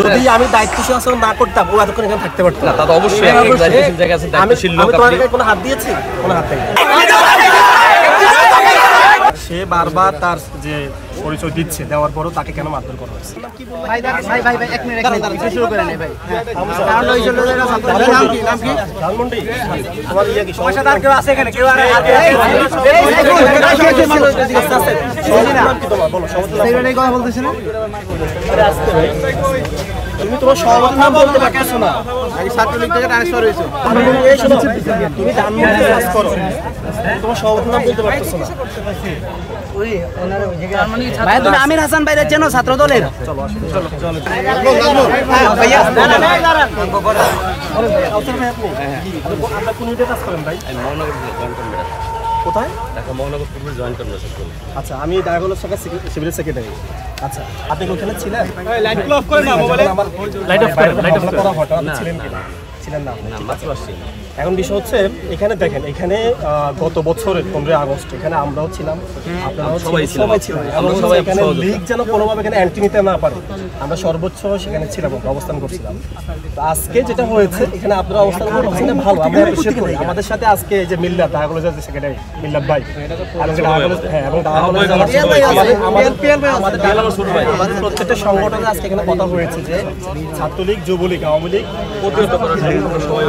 যদি আমি দায়িত্বশীল আচরণ না করতাম ও এতক্ষণ এখানে থাকতে পারতো না। তা তো অবশ্যই এক দায়িত্বশীল জায়গা আছে, দায়িত্বশীল লোক। আমি তোমার গায়ে কোনো হাত দিয়েছি? কোনো হাত দেয়নি। সে বারবার তার যে পরিচয় দিচ্ছে, দেওয়ার পরও তাকে কেন মারধর করা হয়েছে? ভাই এক মিনিট শুরু করে নেই ভাই। কারণ ওই জন্য নাম কি ধানমন্ডি তোমার ইয়া কি সমস্যা? তার কেউ আছে এখানে? কেউ আর বলো সমস্যা কথা বলতেছে না? আসতে ভাই তুমি তোমার সভাপতির নাম বলতে পারছো না। আমি ছাত্রলীগ থেকে ট্রান্সফার হয়েছে। তুমি ধানমন্ডি কাজ করো, তোমার সভাপতির নাম বলতে পারছো না। ভাই তুমি আমির হাসান ভাই চেনো ছাত্র দলের? চলো চলো চলো ভাইয়া আপনার কোন ইউনিটে কাজ করেন ভাই? আমি মহানগর জয়েন করবো। কোথায়? ঢাকা মহানগর পুলিশ জয়েন করবো। আচ্ছা, আমি ঢাকা শাখা সিভিল সেক্রেটারি। আচ্ছা, আপনি ওখানে ছিলেন? লাইট অফ করে না মোবাইলে। লাইট অফ করে, লাইট অফ করা হঠাৎ ছিলেন কি? ছিলেন না। না, মাত্র আসছি। এখন বিষয় হচ্ছে এখানে দেখেন, এখানে গত বছরের 15 আগস্ট এখানে আমরাও ছিলাম, আপনারাও সবাই ছিলাম। আমরা সবাই এখানে লিগ যেন কোনোভাবে এখানে অ্যান্টি নিতে না পারে, আমরা সর্বোচ্চ সেখানে ছিলাম, অবস্থান করছিলাম। তো আজকে যেটা হয়েছে এখানে আপনারা অবস্থান করছেন ভালো, আমরা অ্যাপ্রিশিয়েট করি। আমাদের সাথে আজকে এই যে মিল্লাত ঢাকা কলেজের যে সেক্রেটারি মিল্লাত ভাই এবং আমাদের প্রত্যেকটা সংগঠনে আজকে এখানে কথা হয়েছে যে ছাত্রলীগ, যুবলীগ, আওয়ামী লীগ প্রতিহত করার জন্য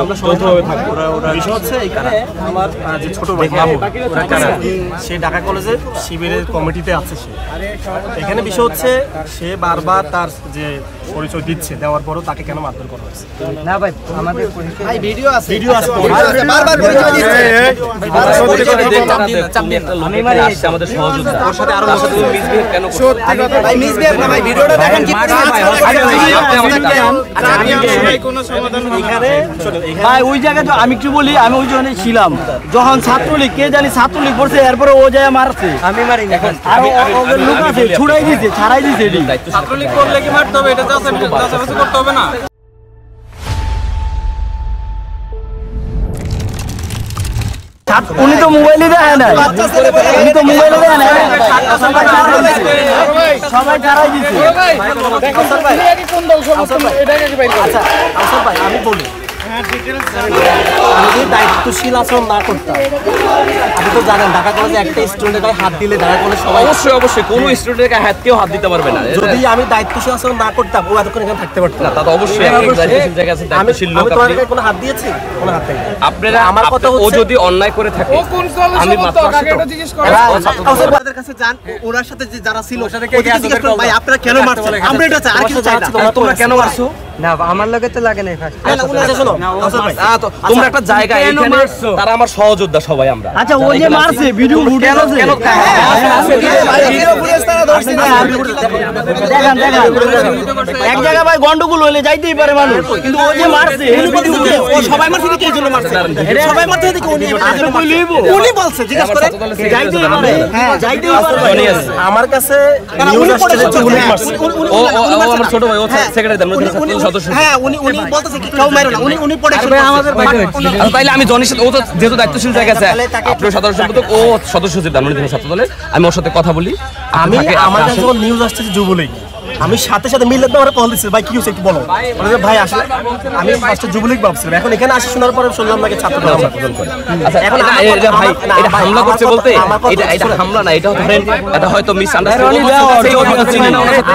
আমরা সহজভাবে থাকবো। বিষয় হচ্ছে এখানে আমার যে ছোট ভাই সে ঢাকা কলেজের শিবিরের কমিটিতে আছে। সে এখানে বিষয় হচ্ছে সে বারবার তার যে পরিচয় দিচ্ছে, দেওয়ার পরও তাকে কেন মারধর করা হয়েছে? না ভাই আমাদের ভাই ভিডিও আছে বারবার পরিচয় দিচ্ছে। আমি মানে আমাদের সহযোগিতা ওর সাথে আরো মিসবিহেভ কেন করছো? ভাই মিসবিহেভ না ভাই, ভিডিওটা দেখেন কি কোনো সমাধান এখানে ভাই ওই জায়গায় তো আমি কি বলি, আমি ওই জন্য ছিলাম যখন ছাত্রলীগ কে জানি ছাত্রলীগ করছে, এরপরে ও যায় মারছে। আমি মারি না, আর ওদের লোক আছে ছুড়াই দিয়েছে, ছাড়াই দিয়েছে। ছাত্রলীগ করলে কি মারতে হবে? এটা চাষাবাসি করতে হবে না? উনি তো মোবাইলে দেখে না, উনি তো মোবাইলে দেখে না, সবাই ছাড়াই দিচ্ছে। আচ্ছা আচ্ছা ভাই আমি বলি, আমি দায়িত্বশীল আচরণ না করতাম, আপনি তো জানেন ঢাকা কলেজে একটা স্টুডেন্টের গায়ে হাত দিলে ঢাকা কলেজ সবাই অবশ্যই কোনো স্টুডেন্টের গায়ে হাত কেউ হাত দিতে পারবে না। যদি আমি দায়িত্বশীল আচরণ না করতাম ও এতক্ষণ এখানে থাকতে পারতো না। তা তো অবশ্যই এক দায়িত্বশীল জায়গা আছে, দায়িত্বশীল লোক। আমি তোমার গায়ে কোনো হাত দিয়েছি? কোনো হাত দেয়নি। আপনারা আমার কথা ও যদি অন্যায় করে থাকে আমি মাত্র আসছি তো। ওদের কাছে যান, ওনার সাথে যে যারা ছিল ওদেরকে জিজ্ঞেস করুন ভাই আপনারা কেন মারছেন? আমরা এটা চাই, আর কিছু চাই না। তোমরা কেন মারছো? না আমার লগে তো লাগে নাই ফার্স্ট। শোনো ভাই, তোমরা একটা জায়গা এখানে, তারা আমার সহযোদ্ধা সবাই আমরা। আচ্ছা ও যে মারছে ভিডিও ফুটেজ আছে, কেন ভিডিও ফুটেজ তারা ধরছে। দেখেন এক জায়গা ভাই গন্ডগোল হইলে যাইতেই পারে মানুষ, কিন্তু ও যে মারছে ও সবাই মারছে কি জন্য মারছে? সবাই মারছে দেখি উনি বলছে জিজ্ঞেস করে যাইতেই পারে। হ্যাঁ যাইতেই পারে। আমার কাছে নিউজ আসছে যে উনি মারছে। ও আমার ছোট ভাই, ও সেক্রেটারি সদস্য। হ্যাঁ উনি বলতেছে কি কেউ মারো না, উনি প্রোটেকশন আমাদের। তাইলে আমি জনির সাথে, ও তো যেহেতু দায়িত্বশীল জায়গা আছে, আপনার সাধারণ সম্পাদক, ও সদস্য ছিল ধানমন্ডি ছাত্র দলের, আমি ওর সাথে কথা বলি। আমার কাছে যখন নিউজ আসছে যে যুবলীগ, আমি সাথে সাথে মিল্লাত আমার কল দিচ্ছি, ভাই কি হচ্ছে একটু বলো। বলে ভাই আসলে আমি ফার্স্টে যুবলীগ ভাবছিলাম, এখন এখানে আসি শোনার পরে শুনলাম নাকি ছাত্র দল। আচ্ছা এখন ভাই এটা হামলা করছে বলতে, এটা হামলা না, এটা ধরেন এটা হয়তো মিস আন্ডারস্ট্যান্ডিং।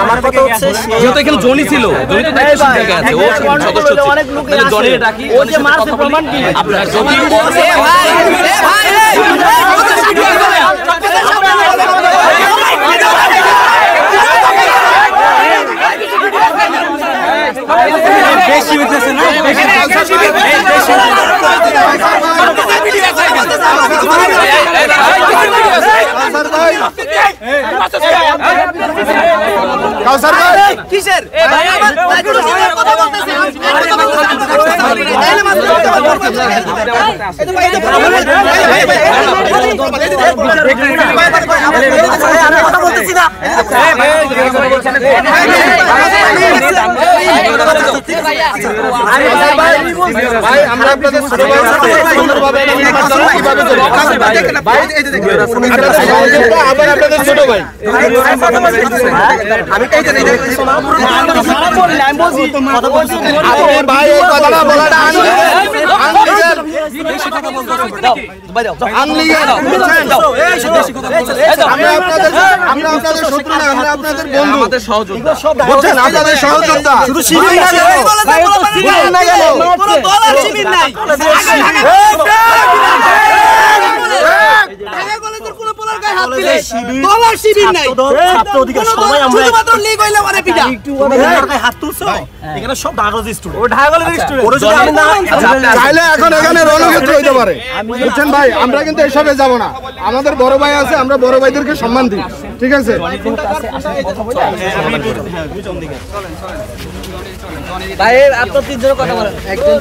আমার কথা হচ্ছে যেহেতু এখানে জনি ছিল, জনি তো দায়িত্বশীল জায়গা আছে, ও সদস্য ছিল, তাহলে জনিরে ডাকি, ও যে মারছে প্রমাণ কি? আপনার যদি বেশি হইতেছে না, কিসের ভাই আমার কথা বলতেছে। ভাই আমরা আপনাদের ছোট ভাই কিভাবে এটা নির্মাণ করা কিভাবে চলবে আপনাদের সহযোগিতা আবার আপনাদের ছোট ভাই আমি এই যে সারা বললে আমি বলছি কথা বলছি আপনি ভাই এই কথাটা বলাটা আনলিগ্যাল আমরা আপনাদের শত্রু না আমরা আপনাদের বন্ধু আমাদের সহযোগিতা বুঝছেন আপনাদের সহযোগিতা শুধু শিবির না কোনো দল আর শিবির নাই ছাত্র অধিকার সবাই আমরা শুধুমাত্র লীগ হইলে মানে পিটা হাত তুলছো এখানে সব ঢাকা স্টুডেন্ট ও ঢাকা স্টুডেন্ট ওরা যদি আমি না চাইলে এখন এখানে রণক্ষেত্র হইতে পারে বুঝছেন ভাই আমরা কিন্তু এসবে যাব না আমাদের বড় ভাই আছে আমরা বড় ভাইদেরকে সম্মান দিই ঠিক আছে ভাই আপনার তিনজনের কথা বলেন একজন